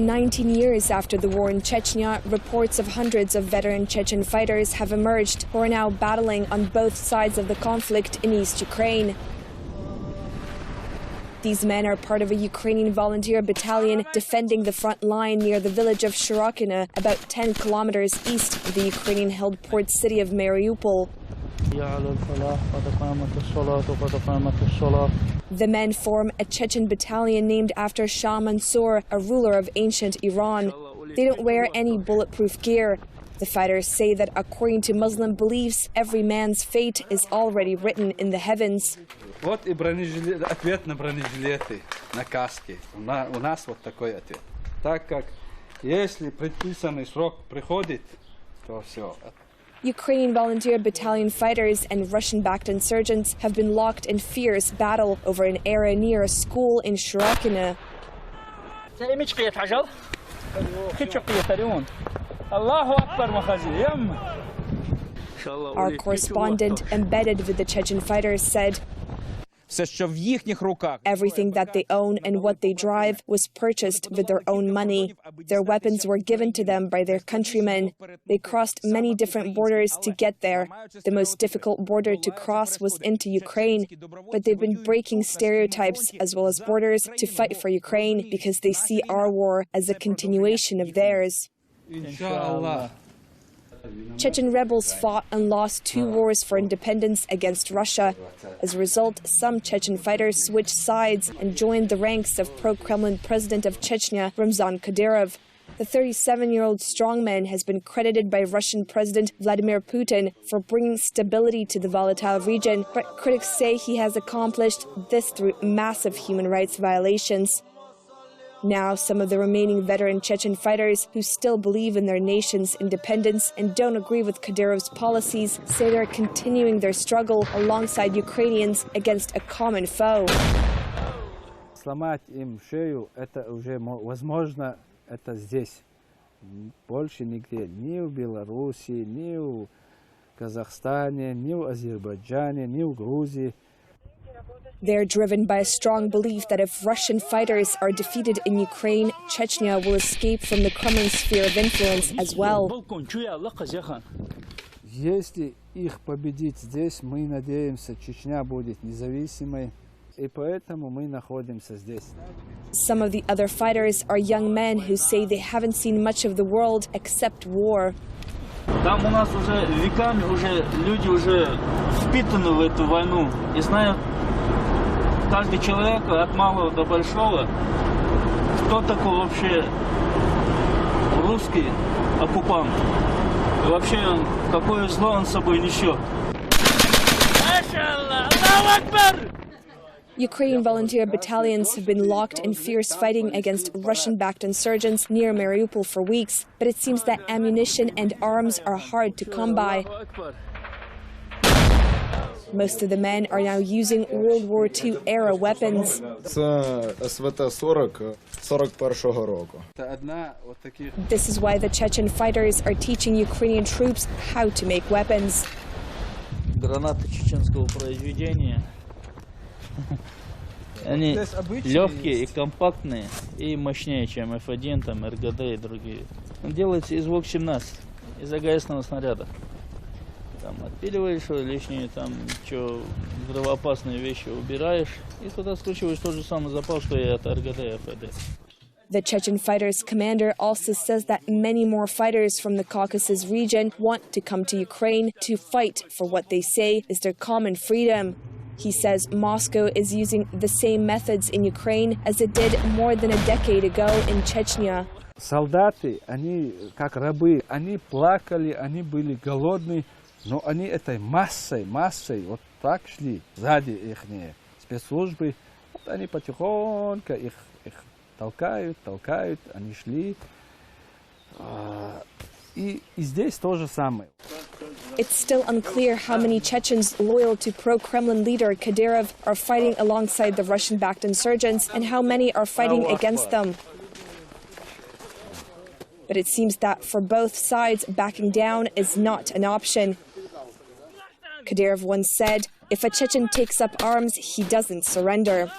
19 years after the war in Chechnya, reports of hundreds of veteran Chechen fighters have emerged who are now battling on both sides of the conflict in East Ukraine. These men are part of a Ukrainian volunteer battalion defending the front line near the village of Shyrokyne, about 10 kilometers east of the Ukrainian-held port city of Mariupol. The men form a Chechen battalion named after Shah Mansour, a ruler of ancient Iran. They don't wear any bulletproof gear. The fighters say that according to Muslim beliefs, every man's fate is already written in the heavens. Вот и ответ на бронежилеты, на каски. У нас вот такой ответ. Так как если предписанный срок приходит, то все. Ukrainian volunteer battalion fighters and Russian-backed insurgents have been locked in fierce battle over an area near a school in Shyrokyne. Our correspondent, embedded with the Chechen fighters, said everything that they own and what they drive was purchased with their own money. Their weapons were given to them by their countrymen. They crossed many different borders to get there. The most difficult border to cross was into Ukraine. But they've been breaking stereotypes as well as borders to fight for Ukraine because they see our war as a continuation of theirs. Chechen rebels fought and lost 2 wars for independence against Russia. As a result, some Chechen fighters switched sides and joined the ranks of pro-Kremlin president of Chechnya, Ramzan Kadyrov. The 37-year-old strongman has been credited by Russian President Vladimir Putin for bringing stability to the volatile region, but critics say he has accomplished this through massive human rights violations. Now, some of the remaining veteran Chechen fighters who still believe in their nation's independence and don't agree with Kadyrov's policies say they're continuing their struggle alongside Ukrainians against a common foe. Сломать им шею, это уже возможно, это здесь. Больше нигде, ни в Беларуси, ни в Казахстане, ни в Азербайджане, ни в Грузии. They're driven by a strong belief that if Russian fighters are defeated in Ukraine, Chechnya will escape from the Kremlin sphere of influence as well. Если их победить здесь, мы надеемся, Чечня будет независимой, и поэтому мы находимся здесь. Some of the other fighters are young men who say they haven't seen much of the world except war. Там у нас уже веками люди уже впитаны в эту войну и знают каждый человек от малого до большого, кто такой вообще русский оккупант и вообще какое зло он с собой несет. Ukrainian volunteer battalions have been locked in fierce fighting against Russian-backed insurgents near Mariupol for weeks, but it seems that ammunition and arms are hard to come by. Most of the men are now using World War II-era weapons. This is why the Chechen fighters are teaching Ukrainian troops how to make weapons. Гранаты чеченского произведения. Они легкие и компактные, и мощнее, чем F1, там, РГД и другие. Он делается из ВОК-17, из АГСного снаряда. Там отпиливаешь лишние, там, взрывоопасные вещи убираешь, и туда скручиваешь тот же самый запал, что и от РГД и ФД. The Chechen fighters' commander also says that many more fighters from the Caucasus region want to come to Ukraine to fight for what they say is their common freedom. He says Moscow is using the same methods in Ukraine as it did more than a decade ago in Chechnya. Солдаты, они как рабы, они плакали, они были голодны, но они этой массой, вот так шли, сзади их спецслужбы, вот они потихоньку их толкают, они шли. И здесь то же самое. It's still unclear how many Chechens loyal to pro-Kremlin leader Kadyrov are fighting alongside the Russian-backed insurgents and how many are fighting against them. But it seems that for both sides, backing down is not an option. Kadyrov once said, if a Chechen takes up arms, he doesn't surrender.